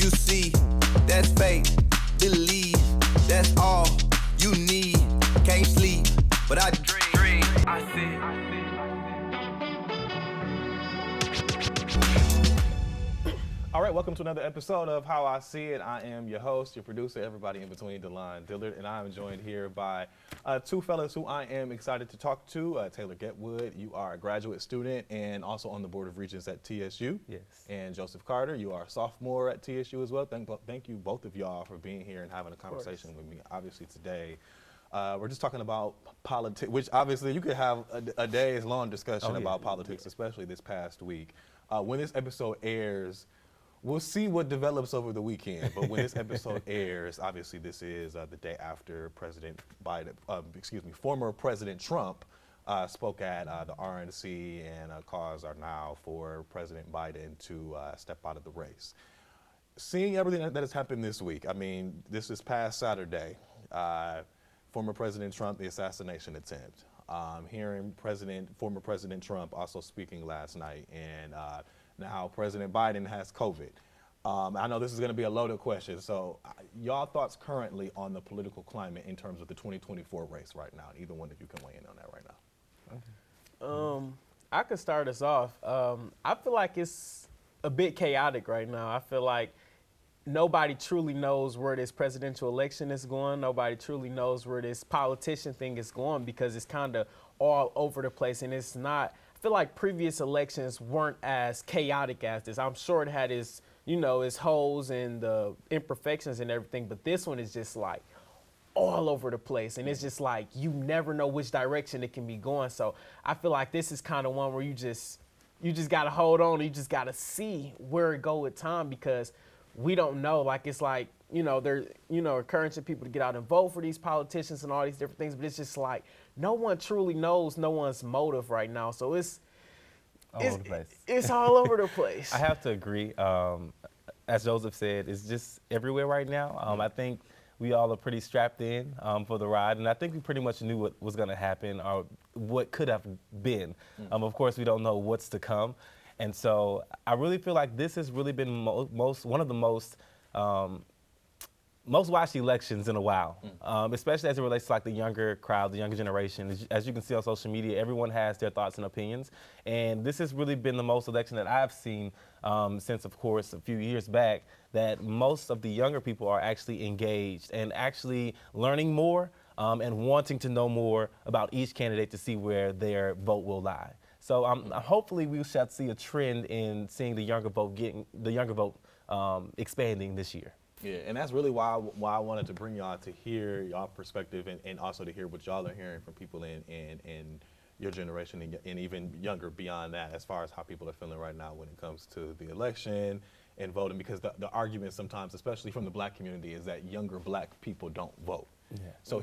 you see, that's faith, believe, that's all you need. Can't sleep, but I dream. I see. All right, welcome to another episode of How I See It. I am your host, your producer, everybody in between, DaLaun Dillard, and I am joined here by two fellas who I am excited to talk to. Taylor Getwood, you are a graduate student and also on the Board of Regents at TSU. Yes. And Joseph Carter, you are a sophomore at TSU as well. Thank you, both of y'all, for being here and having a conversation with me. Obviously today, we're just talking about politics, which obviously you could have a day's long discussion about politics, especially this past week. When this episode airs, we'll see what develops over the weekend, but when this episode airs, obviously this is the day after President Biden, former President Trump spoke at the RNC and calls are now for President Biden to step out of the race. Seeing everything that has happened this week, I mean, this is past Saturday, former President Trump, the assassination attempt. Hearing former President Trump also speaking last night, and now President Biden has COVID. I know this is going to be a loaded question, so y'all thoughts currently on the political climate in terms of the 2024 race right now? Either one of you can weigh in on that right now. I could start us off. I feel like it's a bit chaotic right now. I feel like nobody truly knows where this presidential election is going. Nobody truly knows where this politician thing is going because it's kind of all over the place, and it's not. I feel like previous elections weren't as chaotic as this. I'm sure it had its, its holes and the imperfections and everything, but this one is just like all over the place, and it's just like you never know which direction it can be going. So I feel like this is kind of one where you just got to hold on. You just got to see where it go with time because we don't know. Like it's like they're encouraging people to get out and vote for these politicians and all these different things, but it's just like no one truly knows no one's motive right now. So it's all over the place. It's all over the place. I have to agree. As Joseph said, it's just everywhere right now. I think we all are pretty strapped in for the ride, and I think we pretty much knew what was going to happen or what could have been. Of course, we don't know what's to come, and so I really feel like this has really been one of the most watched elections in a while, especially as it relates to like the younger crowd, the younger generation. As you can see on social media, everyone has their thoughts and opinions, and this has really been the most election that I've seen since, of course, a few years back, that most of the younger people are actually engaged and actually learning more and wanting to know more about each candidate to see where their vote will lie. So hopefully we shall see a trend in seeing the younger vote expanding this year. Yeah, and that's really why I wanted to bring y'all to hear y'all perspective and also to hear what y'all are hearing from people in your generation and even younger beyond that, as far as how people are feeling right now when it comes to the election and voting, because the argument sometimes, especially from the black community, is that younger black people don't vote. Yeah. So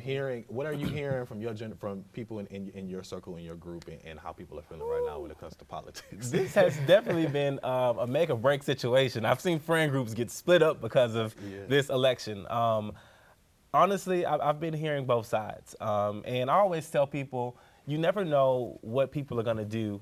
what are you hearing from from people in your circle, in your group, and how people are feeling right now when it comes to politics? This has definitely been a make or break situation. I've seen friend groups get split up because of this election. Honestly, I've been hearing both sides. And I always tell people, you never know what people are going to do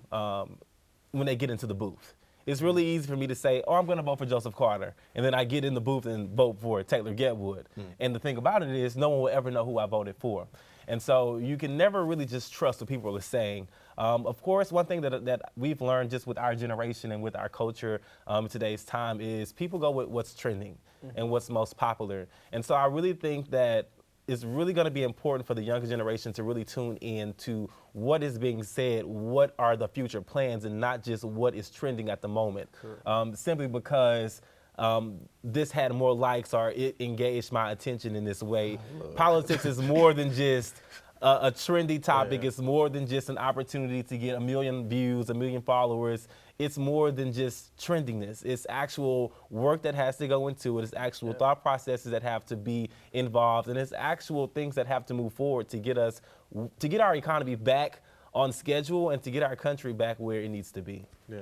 when they get into the booth. It's really easy for me to say, I'm going to vote for Joseph Carter, and then I get in the booth and vote for Taylor Getwood. And the thing about it is no one will ever know who I voted for. And so you can never really just trust what people are saying. Of course, one thing that we've learned just with our generation and with our culture in today's time is people go with what's trending and what's most popular. And so I really think that it's really going to be important for the younger generation to really tune in to what is being said, what are the future plans, and not just what is trending at the moment. Simply because this had more likes or it engaged my attention in this way. Politics is more than just a trendy topic. It's more than just an opportunity to get 1 million views, 1 million followers. It's more than just trendiness. It's actual work that has to go into it. It's actual thought processes that have to be involved, and it's actual things that have to move forward to get our economy back on schedule and to get our country back where it needs to be. Yeah.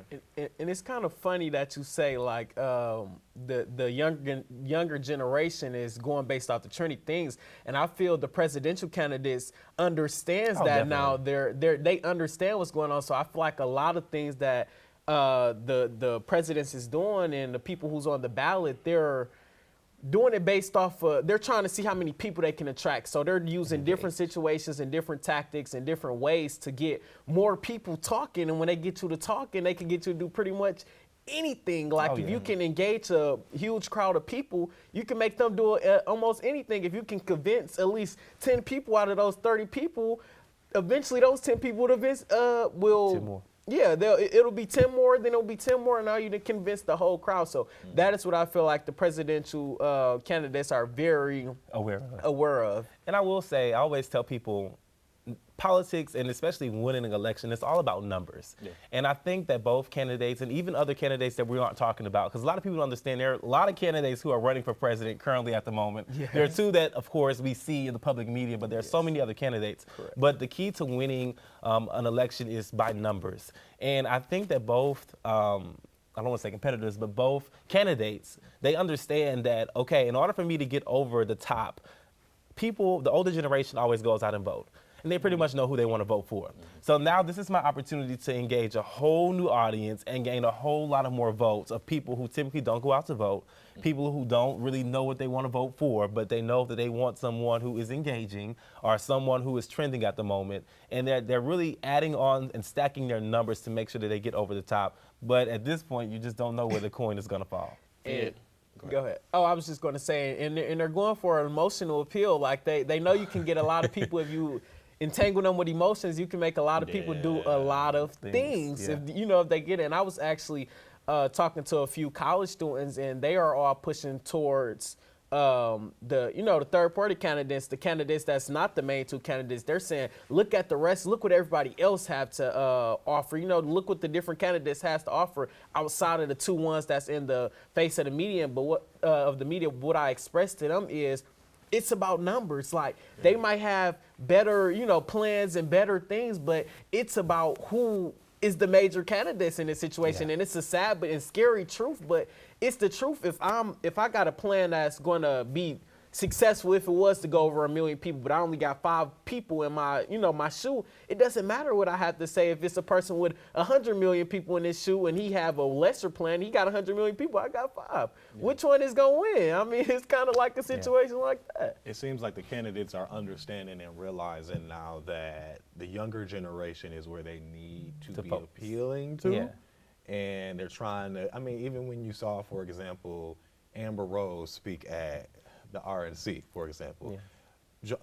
And it's kind of funny that you say like the younger generation is going based off the trendy things, and I feel the presidential candidates understands that definitely. Now they understand what's going on. So I feel like a lot of things that the presidents is doing and the people who's on the ballot, they're doing it based off they're trying to see how many people they can attract. So they're using different situations and different tactics and different ways to get more people talking. And when they get you to talking, they can get you to do pretty much anything. Like if you can engage a huge crowd of people, you can make them do almost anything. If you can convince at least 10 people out of those 30 people, eventually those 10 people will 10 more. Yeah, it'll be 10 more, then it'll be 10 more, and now you can convince the whole crowd. So that is what I feel like the presidential candidates are very aware of. And I will say, I always tell people, politics, and especially winning an election, it's all about numbers. Yeah. And I think that both candidates, and even other candidates that we aren't talking about, because a lot of people don't understand, there are a lot of candidates who are running for president currently at the moment. Yes. There are two that, of course, we see in the public media, but there are so many other candidates. Correct. But the key to winning an election is by numbers. And I think that both, I don't want to say competitors, but both candidates, they understand that, okay, in order for me to get over the top, people, the older generation always goes out and vote. And they pretty much know who they want to vote for. So now this is my opportunity to engage a whole new audience and gain a whole lot of more votes of people who typically don't go out to vote, people who don't really know what they want to vote for, but they know that they want someone who is engaging or someone who is trending at the moment. And they're really adding on and stacking their numbers to make sure that they get over the top. But at this point, you just don't know where the coin is going to fall. And Go ahead. Oh, I was just going to say, and they're going for an emotional appeal. Like they know you can get a lot of people if you entangle them with emotions. You can make a lot of people do a lot of things if they get it. And I was actually talking to a few college students, and they are all pushing towards the third party candidates, the candidates that's not the main two candidates. They're saying, look at the rest, look what everybody else have to offer. Look what the different candidates has to offer outside of the two ones that's in the face of the media. But what I expressed to them is, it's about numbers. Like they might have better, plans and better things, but it's about who is the major candidates in this situation. Yeah. And it's a sad but scary truth, but it's the truth. If I got a plan that's going to be successful, if it was to go over 1 million people, but I only got 5 people in my, my shoe, it doesn't matter what I have to say. If it's a person with 100 million people in his shoe and he have a lesser plan, he got 100 million people, I got 5. Yeah. Which one is going to win? I mean, it's kind of like a situation like that. It seems like the candidates are understanding and realizing now that the younger generation is where they need to be appealing to. Yeah. And they're trying to, even when you saw, for example, Amber Rose speak at the RNC, for example. Yeah.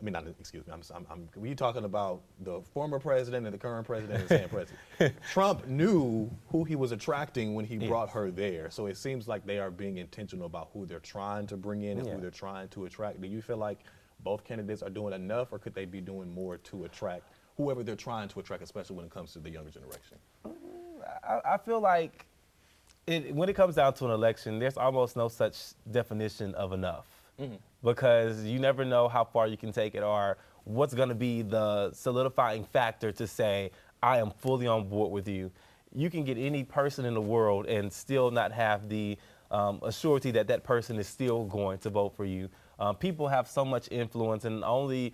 Were you talking about the former president and the current president and the same president? Trump knew who he was attracting when he brought her there. So it seems like they are being intentional about who they're trying to bring in and who they're trying to attract. Do you feel like both candidates are doing enough, or could they be doing more to attract whoever they're trying to attract, especially when it comes to the younger generation? I feel like when it comes down to an election, there's almost no such definition of enough. Mm-hmm. Because you never know how far you can take it or what's going to be the solidifying factor to say, I am fully on board with you. You can get any person in the world and still not have the assurity that that person is still going to vote for you. People have so much influence, and only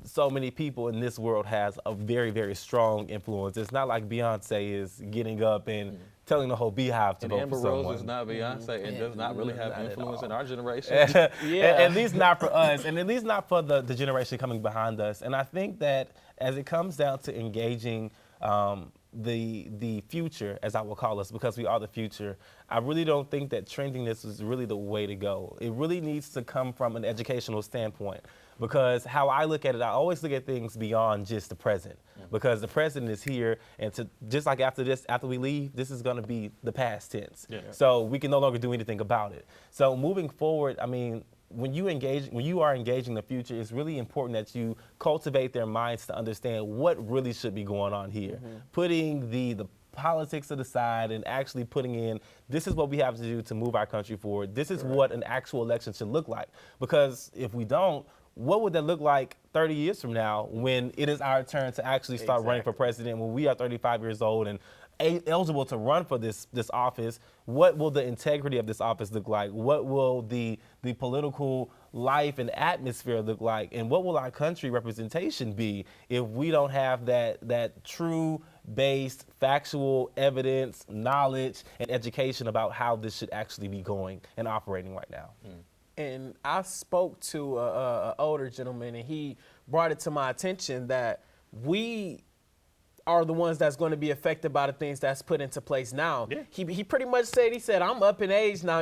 so many people in this world has a very, very strong influence. It's not like Beyonce is getting up and telling the whole beehive to vote for someone. Amber Rose is not Beyonce and does not really have influence in our generation. At least not for us, and at least not for the generation coming behind us. And I think that as it comes down to engaging the future, as I will call us, because we are the future, I really don't think that trendiness is really the way to go. It really needs to come from an educational standpoint, because how I look at it, I always look at things beyond just the present, because the present is here, and just like after we leave, this is going to be the past tense. Yeah. So we can no longer do anything about it. So moving forward, when you are engaging the future, it's really important that you cultivate their minds to understand what really should be going on here. Putting the politics to the side and actually putting in, this is what we have to do to move our country forward. This is what an actual election should look like. Because if we don't, what would that look like 30 years from now when it is our turn to actually start running for president, when we are 35 years old and eligible to run for this office? What will the integrity of this office look like? What will the political life and atmosphere look like? And what will our country representation be if we don't have that true based, factual evidence, knowledge, and education about how this should actually be going and operating right now. And I spoke to an older gentleman, and he brought it to my attention that we are the ones that's going to be affected by the things that's put into place now. Yeah. He pretty much said, I'm up in age now,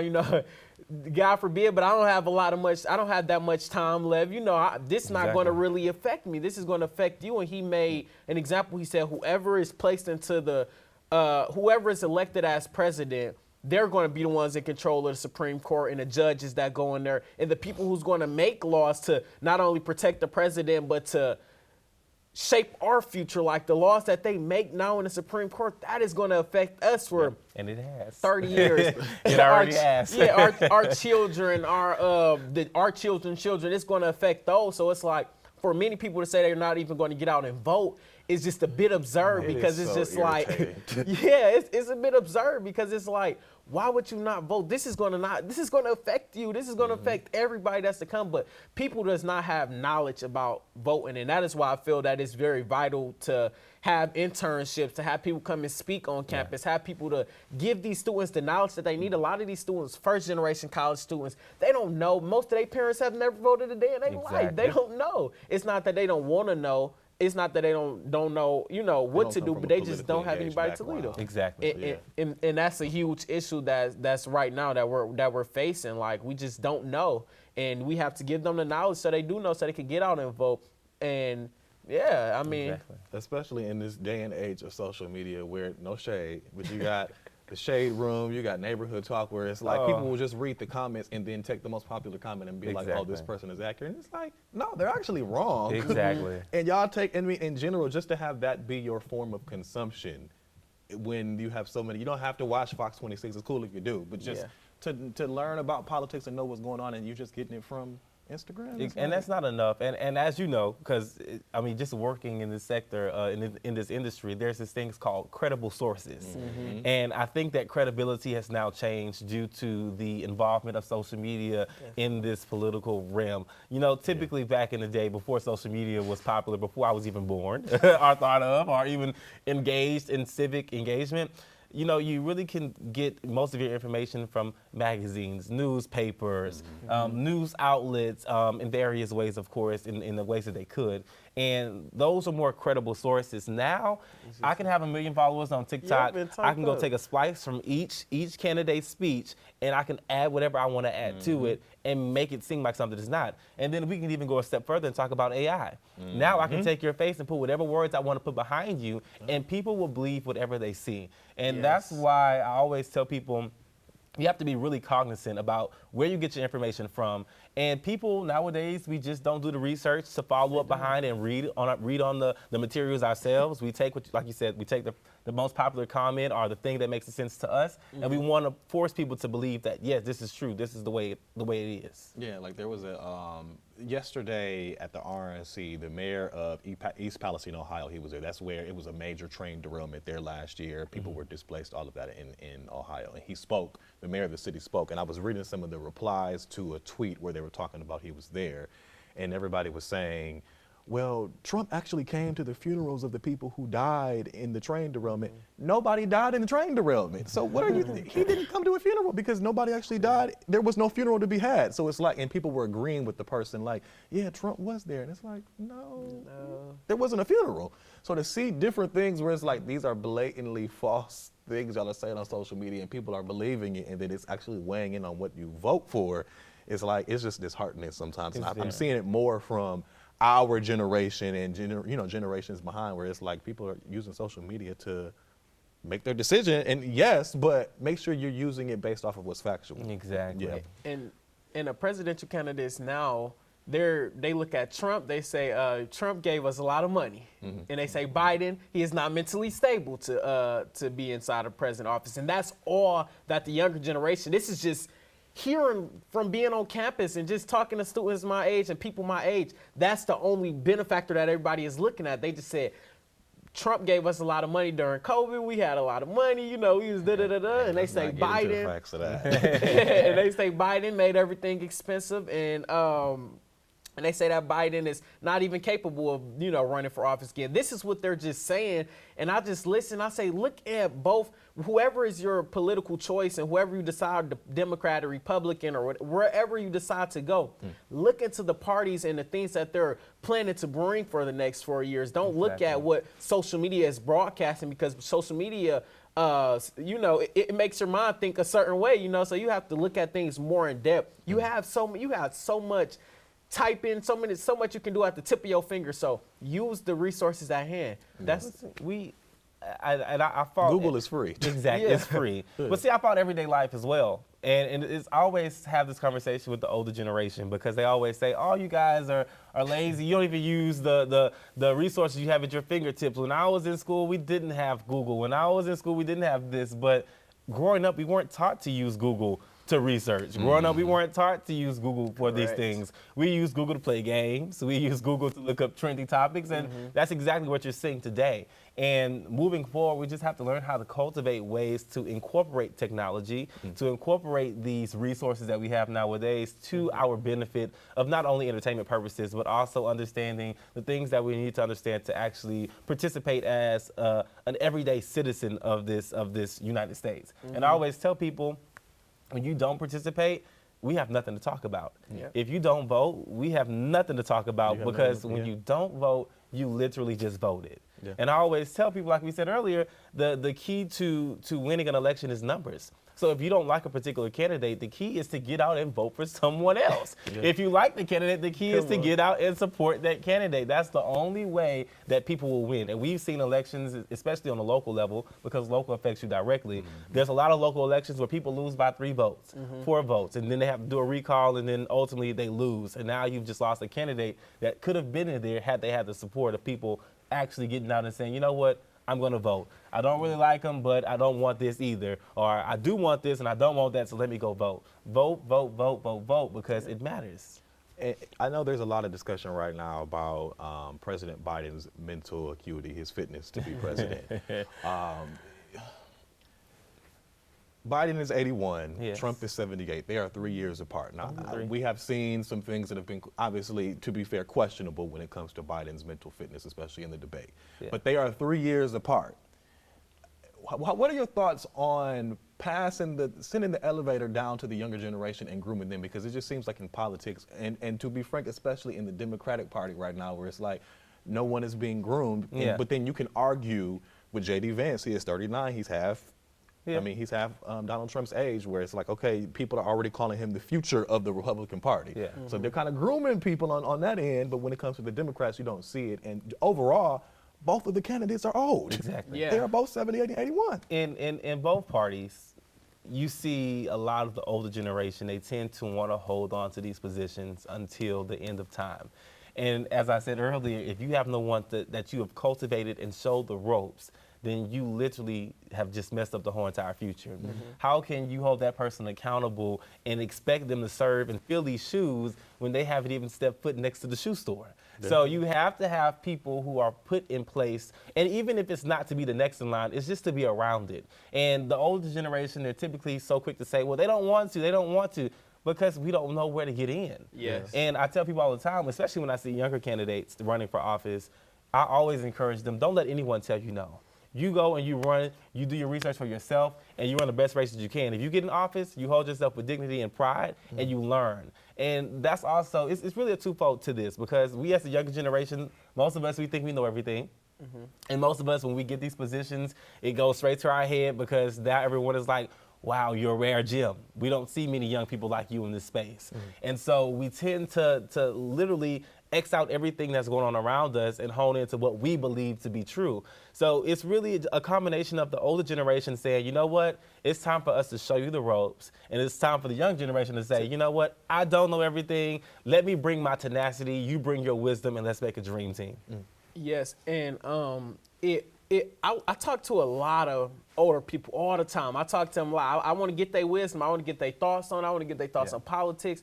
God forbid, but I don't have that much time left. This is not going to really affect me. This is going to affect you. And he made an example. He said, whoever is placed into whoever is elected as president, they're going to be the ones in control of the Supreme Court and the judges that go in there and the people who's going to make laws to not only protect the president, but to shape our future. Like the laws that they make now in the Supreme Court, that is going to affect us for and it has 30 years. It already has. Yeah, our children, our children's children, it's going to affect those. So it's like for many people to say they're not even going to get out and vote is just a bit absurd because it's just irritating. It's a bit absurd because it's like, why would you not vote? This is going to affect you. This is going to affect everybody that's to come. But people does not have knowledge about voting. And that is why I feel that it's very vital to have internships, to have people come and speak on campus, have people to give these students the knowledge that they need. A lot of these students, first generation college students, they don't know. Most of their parents have never voted a day in their life. They don't know. It's not that they don't want to know. It's not that they don't know, what to do, but they just don't have anybody to lead them. Exactly. And that's a huge issue that's right now that we're facing. Like we just don't know, and we have to give them the knowledge so they do know, so they can get out and vote. And especially in this day and age of social media, where no shade, but you got the shade room, you got neighborhood talk, where it's like people will just read the comments and then take the most popular comment and be like, oh, this person is accurate. And it's like, no, they're actually wrong. Exactly. And y'all in general, just to have that be your form of consumption when you have so many, you don't have to watch Fox 26, it's cool if you do, but just to learn about politics and know what's going on and you just getting it from Instagram. And that's not enough. And as you know, because just working in this sector, in this industry, there's this thing called credible sources. And I think that credibility has now changed due to the involvement of social media in this political realm. Typically back in the day, before social media was popular, before I was even born, or thought of, or even engaged in civic engagement, you really can get most of your information from magazines, newspapers, news outlets, in various ways, of course, in the ways that they could. And those are more credible sources. Now, I can have 1 million followers on TikTok. I can go take a splice from each candidate's speech, and I can add whatever I want to add to it and make it seem like something it's not. And then we can even go a step further and talk about AI. Now I can take your face and put whatever words I want to put behind you, and people will believe whatever they see. And that's why I always tell people, you have to be really cognizant about where you get your information from. And people nowadays, we just don't do the research to follow up behind and read on the materials ourselves. We take, like you said, we take the most popular comment or the thing that makes sense to us, and we want to force people to believe that, yes, this is true. This is the way it is. Yeah, like there was yesterday at the RNC, the mayor of East Palestine, Ohio, he was there. That's where it was a major train derailment there last year. People were displaced, all of that in Ohio. And he spoke, the mayor of the city spoke, and I was reading some of the replies to a tweet where they were talking about he was there, and everybody was saying, well, Trump actually came to the funerals of the people who died in the train derailment. Nobody died in the train derailment. So what are you, he didn't come to a funeral because nobody actually died. There was no funeral to be had. So it's like, and people were agreeing with the person like, yeah, Trump was there. And it's like, no, there wasn't a funeral. So to see different things where it's like, these are blatantly false things y'all are saying on social media and people are believing it and then it's actually weighing in on what you vote for, it's like, it's just disheartening sometimes. And I'm seeing it more from our generation and generations behind, where it's like people are using social media to make their decision, and yes, but make sure you're using it based off of what's factual. Exactly. Yeah. And the presidential candidates now, they look at Trump, they say Trump gave us a lot of money, and they say Biden, he is not mentally stable to be inside of president office, and that's all that the younger generation. This is just hearing from being on campus and just talking to students my age and people my age. That's the only benefactor that everybody is looking at. They just said Trump gave us a lot of money during COVID. We had a lot of money, he was da-da-da-da. And they say Biden, facts of that. and they say Biden made everything expensive. And And they say that Biden is not even capable of, running for office again. This is what they're just saying. And I just listen. I say, look at both, whoever is your political choice and whoever you decide, the Democrat or Republican or wherever you decide to go, look into the parties and the things that they're planning to bring for the next 4 years. Don't look at what social media is broadcasting, because social media, it makes your mind think a certain way, so you have to look at things more in depth. You have so much type in, so much you can do at the tip of your finger. So use the resources at hand. I follow Google is free. Exactly, it's free. But see, I found everyday life as well. And it's always have this conversation with the older generation, because they always say, oh, you guys are lazy. You don't even use the resources you have at your fingertips. When I was in school, we didn't have Google. When I was in school, we didn't have this. But growing up, we weren't taught to use Google to research. Growing up, we weren't taught to use Google for these things. We use Google to play games. We use Google to look up trending topics, and that's exactly what you're seeing today. And moving forward, we just have to learn how to cultivate ways to incorporate technology, to incorporate these resources that we have nowadays to our benefit of not only entertainment purposes, but also understanding the things that we need to understand to actually participate as an everyday citizen of this United States. And I always tell people, when you don't participate, we have nothing to talk about. If you don't vote, we have nothing to talk about, because when you don't vote, you literally just voted. And I always tell people, like we said earlier, the key to winning an election is numbers. So if you don't like a particular candidate, the key is to get out and vote for someone else. If you like the candidate, the key is to get out and support that candidate. That's the only way that people will win. And we've seen elections, especially on the local level, because local affects you directly. There's a lot of local elections where people lose by 3 votes, 4 votes, and then they have to do a recall, and then ultimately they lose. And now you've just lost a candidate that could have been in there had they had the support of people actually getting out and saying, you know what, I'm going to vote. I don't really like them, but I don't want this either. Or I do want this and I don't want that, so let me go vote. Vote, vote, vote, vote, vote, because it matters. I know there's a lot of discussion right now about President Biden's mental acuity, his fitness to be president. Biden is 81, yes. Trump is 78. They are 3 years apart. Now, we have seen some things that have been, obviously, to be fair, questionable when it comes to Biden's mental fitness, especially in the debate. Yeah. But they are 3 years apart. What are your thoughts on sending the elevator down to the younger generation and grooming them? Because it just seems like in politics, and to be frank, especially in the Democratic Party right now, where it's like no one is being groomed. Yeah. But then you can argue with J.D. Vance. He is 39. He's half. Yeah. I mean, he's half Donald Trump's age, where it's like, okay, people are already calling him the future of the Republican Party. Yeah. So they're kind of grooming people on that end, but when it comes to the Democrats, you don't see it. And overall, both of the candidates are old. Exactly. Yeah. They are both 70, 80, 81. In both parties, you see a lot of the older generation, they tend to want to hold on to these positions until the end of time. And as I said earlier, if you have no one that you have cultivated and showed the ropes, then you literally have just messed up the whole entire future. How can you hold that person accountable and expect them to serve and fill these shoes when they haven't even stepped foot next to the shoe store? So you have to have people who are put in place, and even if it's not to be the next in line, it's just to be around it. And the older generation, they're typically so quick to say, well, they don't want to, because we don't know where to get in. Yes. And I tell people all the time, especially when I see younger candidates running for office, I always encourage them, don't let anyone tell you no. You go and you run, you do your research for yourself, and you run the best races you can. If you get in office, you hold yourself with dignity and pride, and you learn. And that's also, it's really a twofold to this, because we as the younger generation, most of us, we think we know everything. And most of us, when we get these positions, it goes straight to our head, because now everyone is like, wow, you're a rare gem. We don't see many young people like you in this space. And so we tend to literally X out everything that's going on around us and hone into what we believe to be true. So it's really a combination of the older generation saying, you know what, it's time for us to show you the ropes, and it's time for the young generation to say, you know what, I don't know everything. Let me bring my tenacity, you bring your wisdom, and let's make a dream team. Yes, and I talk to a lot of older people all the time. I talk to them a lot. I want to get their wisdom. I want to get their thoughts on it. I want to get their thoughts on politics.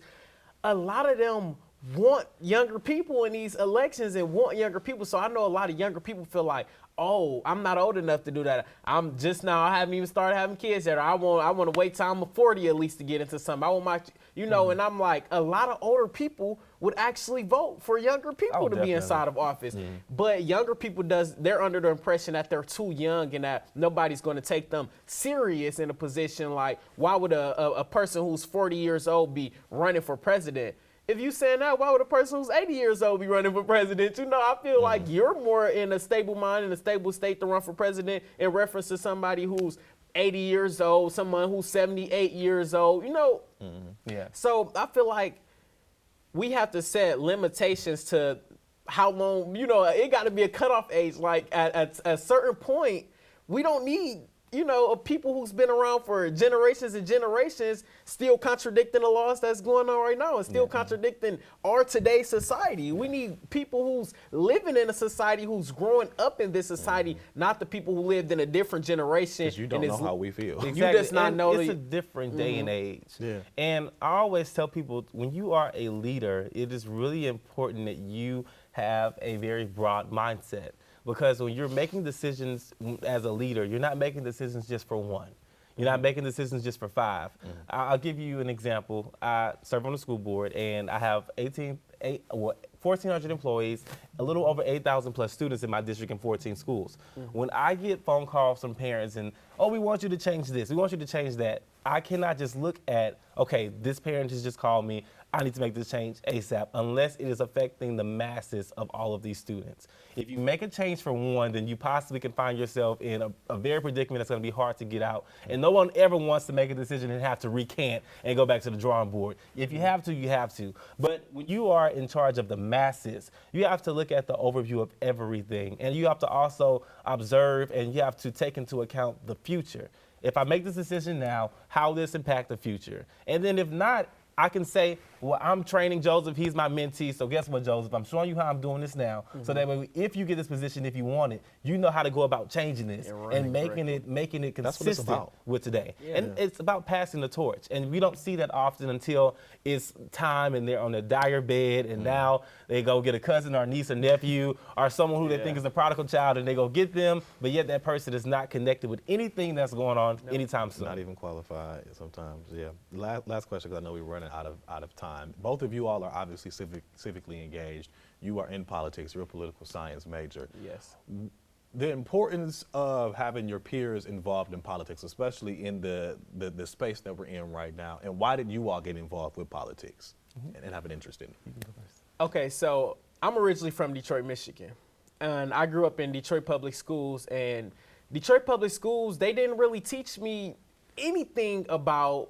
A lot of them want younger people in these elections and want younger people. So I know a lot of younger people feel like, oh, I'm not old enough to do that. I'm just now, I haven't even started having kids yet. Or I want to wait till I'm 40 at least to get into something. I want my, and I'm like, a lot of older people would actually vote for younger people to be inside of office. But younger people they're under the impression that they're too young and that nobody's going to take them serious in a position. Like, why would a person who's 40 years old be running for president? If you saying that, why would a person who's 80 years old be running for president? I feel like you're more in a stable mind, in a stable state to run for president in reference to somebody who's 80 years old, someone who's 78 years old, Yeah. So I feel like we have to set limitations to how long, it got to be a cutoff age. Like at a certain point, we don't need people who's been around for generations and generations still contradicting the laws that's going on right now and still contradicting our today's society. We need people who's living in a society, who's growing up in this society, not the people who lived in a different generation. Because you don't know how we feel. Exactly. You just not know. It's a different day and age. Yeah. And I always tell people, when you are a leader, it is really important that you have a very broad mindset. Because when you're making decisions as a leader, you're not making decisions just for one. You're not making decisions just for five. I'll give you an example. I serve on the school board, and I have 1,400 employees, a little over 8,000 plus students in my district in 14 schools. When I get phone calls from parents and, oh, we want you to change this, we want you to change that, I cannot just look at, okay, this parent has just called me, I need to make this change ASAP, unless it is affecting the masses of all of these students. If you make a change for one, then you possibly can find yourself in a very predicament that's going to be hard to get out. And no one ever wants to make a decision and have to recant and go back to the drawing board. If you have to, you have to. But when you are in charge of the masses, you have to look at the overview of everything. And you have to also observe, and you have to take into account the future. If I make this decision now, how will this impact the future? And then if not, I can say, well, I'm training Joseph, he's my mentee, so guess what, Joseph? I'm showing you how I'm doing this now, so that way, if you get this position, if you want it, you know how to go about changing this and making it consistent with today. Yeah. And it's about passing the torch, and we don't see that often until it's time and they're on a dire bed, and now they go get a cousin or niece or nephew or someone who they think is a prodigal child, and they go get them, but yet that person is not connected with anything that's going on anytime soon. Not even qualified sometimes, yeah. Last question, because I know we're running out of time. Both of you all are obviously civically engaged. You are in politics. You're a political science major. Yes. The importance of having your peers involved in politics, especially in the space that we're in right now, and why did you all get involved with politics and have an interest in it? You can go first. Okay, so I'm originally from Detroit, Michigan, and I grew up in Detroit public schools, and Detroit public schools, they didn't really teach me anything about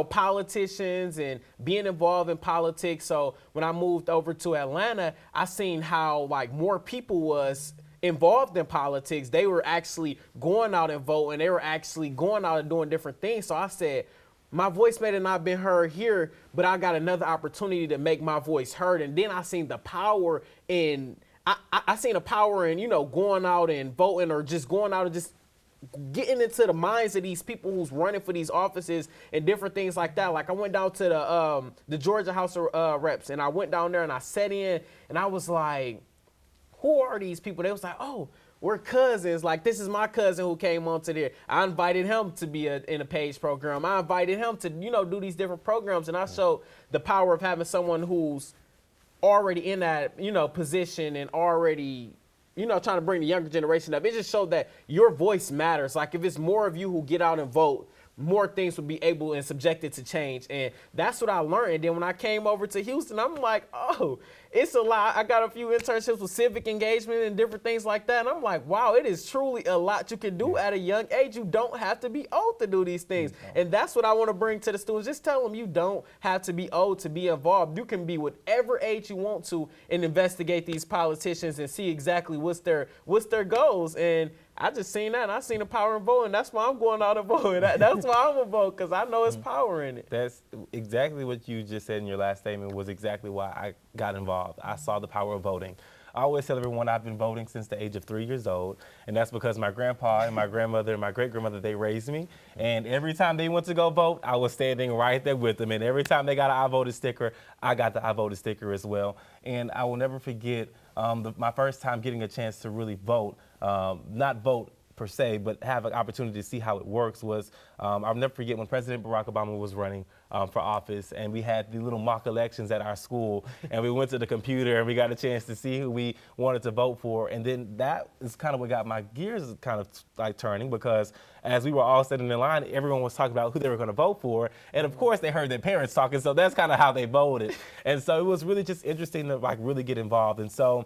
politicians and being involved in politics. So when I moved over to Atlanta, I seen how more people was involved in politics. They were actually going out and voting. They were actually going out and doing different things. So I said, my voice may have not been heard here, but I got another opportunity to make my voice heard. And then I seen the power in, I seen the power in, going out and voting, or just going out and just getting into the minds of these people who's running for these offices and different things like that. Like I went down to the Georgia House of Reps, and I went down there and I sat in, and I was like, who are these people? They was like, oh, we're cousins. Like, this is my cousin who came onto there. I invited him to be in a PAGE program. I invited him to, do these different programs, and I showed the power of having someone who's already in that, position and already trying to bring the younger generation up. It just showed that your voice matters. Like, if it's more of you who get out and vote, more things would be able and subjected to change. And that's what I learned. And then when I came over to Houston, I'm like, oh, it's a lot. I got a few internships with civic engagement and different things like that. And I'm like, wow, it is truly a lot you can do at a young age. You don't have to be old to do these things. And that's what I want to bring to the students. Just tell them you don't have to be old to be involved. You can be whatever age you want to and investigate these politicians and see exactly what's their goals. And I just seen that, and I seen the power in voting. That's why I'm going out and voting. That's why I'm a vote, because I know it's power in it. That's exactly what you just said in your last statement was exactly why I got involved. I saw the power of voting. I always tell everyone I've been voting since the age of 3 years old, and that's because my grandpa and my grandmother and my great-grandmother, they raised me, and every time they went to go vote, I was standing right there with them, and every time they got an I voted sticker, I got the I voted sticker as well. And I will never forget my first time getting a chance to really vote, not vote per se, but have an opportunity to see how it works was, I'll never forget when President Barack Obama was running for office, and we had the little mock elections at our school, and we went to the computer and we got a chance to see who we wanted to vote for. And then that is kind of what got my gears kind of like turning, because as we were all sitting in line, everyone was talking about who they were going to vote for. And of course they heard their parents talking, so that's kind of how they voted. And so it was really just interesting to like really get involved. And so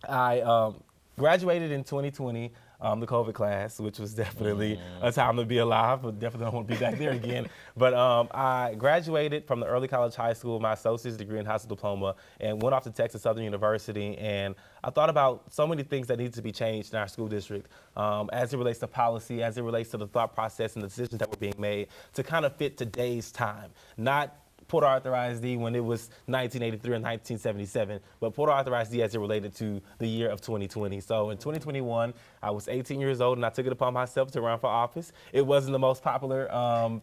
I graduated in 2020. The COVID class, which was definitely a time to be alive, but definitely don't want to be back there again. But I graduated from the early college high school, my associate's degree and high school diploma, and went off to Texas Southern University. And I thought about so many things that need to be changed in our school district as it relates to policy, as it relates to the thought process and the decisions that were being made to kind of fit today's time, not Port Arthur ISD when it was 1983 and 1977, but Port Arthur ISD as it related to the year of 2020. So in 2021, I was 18 years old and I took it upon myself to run for office. It wasn't the most popular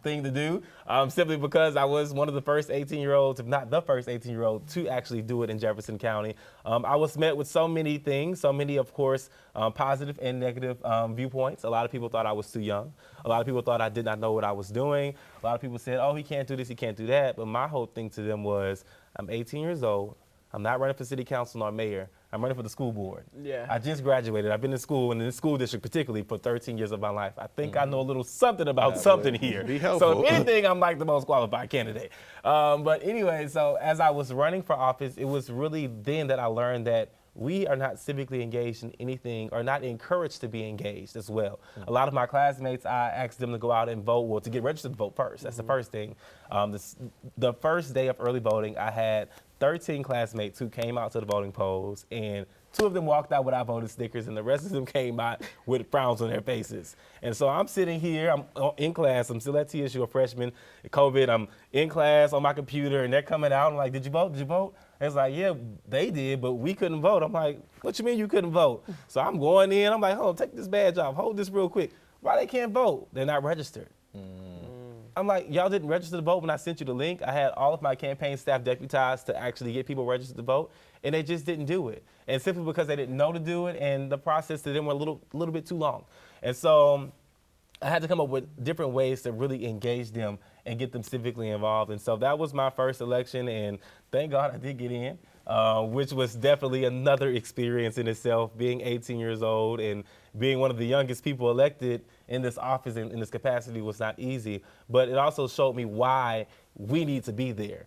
thing to do, simply because I was one of the first 18-year-olds, if not the first 18-year-old, to actually do it in Jefferson County. I was met with so many things, so many, of course, positive and negative viewpoints. A lot of people thought I was too young. A lot of people thought I did not know what I was doing. A lot of people said, oh, he can't do this, he can't do that. But my whole thing to them was, I'm 18 years old. I'm not running for city council nor mayor. I'm running for the school board. Yeah. I just graduated. I've been in school, and in the school district particularly, for 13 years of my life. I think I know a little something about something here. Be helpful. So if anything, I'm like the most qualified candidate. But anyway, so as I was running for office, it was really then that I learned that we are not civically engaged in anything, or not encouraged to be engaged as well. A lot of my classmates, I asked them to go out and vote, well, to get registered to vote first. That's the first thing. The first day of early voting, I had 13 classmates who came out to the voting polls, and 2 of them walked out with I voted stickers, and the rest of them came out with frowns on their faces. And so I'm sitting here, I'm in class, I'm still at TSU, a freshman, COVID, I'm in class on my computer, and they're coming out, I'm like, did you vote, did you vote? And it's like, yeah, they did, but we couldn't vote. I'm like, what you mean you couldn't vote? So I'm going in, I'm like, hold on, take this badge off, hold this real quick. Why they can't vote? They're not registered. I'm like, y'all didn't register to vote when I sent you the link. I had all of my campaign staff deputized to actually get people registered to vote, and they just didn't do it. And simply because they didn't know to do it, and the process to them were a little bit too long. And so I had to come up with different ways to really engage them and get them civically involved. And so that was my first election, and thank God I did get in, which was definitely another experience in itself, being 18 years old and being one of the youngest people elected in this office in this capacity was not easy. But it also showed me why we need to be there.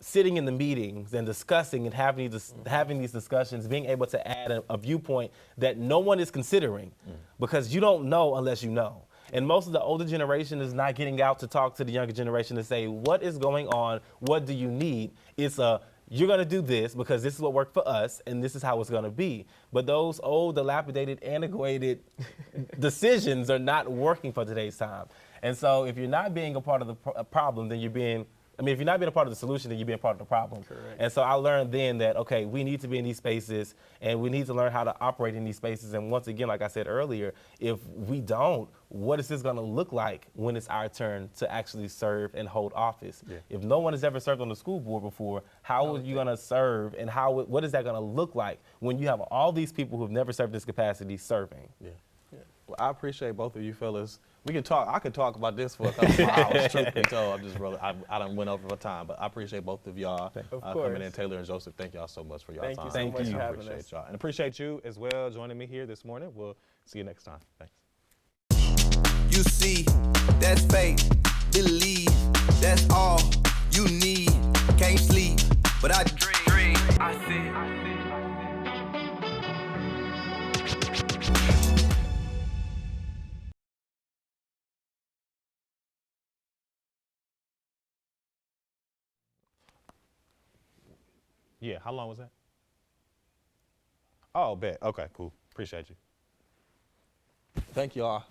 Sitting in the meetings and discussing and having these discussions, being able to add a viewpoint that no one is considering, because you don't know unless you know. And most of the older generation is not getting out to talk to the younger generation to say, what is going on? What do you need? It's you're going to do this because this is what worked for us, and this is how it's going to be. But those old, dilapidated, antiquated decisions are not working for today's time. And so if you're not being a part of the problem, then if you're not being a part of the solution, then you're being part of the problem. Correct. And so I learned then that, okay, we need to be in these spaces, and we need to learn how to operate in these spaces. And once again, like I said earlier, if we don't, what is this going to look like when it's our turn to actually serve and hold office? Yeah. If no one has ever served on the school board before, how are you going to serve, and what is that going to look like when you have all these people who've never served this capacity serving? Yeah. Well, I appreciate both of you fellas. We can talk. I could talk about this for a couple of hours. Truth be told, I done went over for time, but I appreciate both of y'all coming in. Taylor and Joseph, thank y'all so much for your time. Thank you so much for having appreciate us. y'all, and appreciate you as well joining me here this morning. We'll see you next time. Thanks. You see, that's faith, believe, that's all you need. Can't sleep, but I dream. I see. Yeah, how long was that? Oh, bet. Okay, cool. Appreciate you. Thank y'all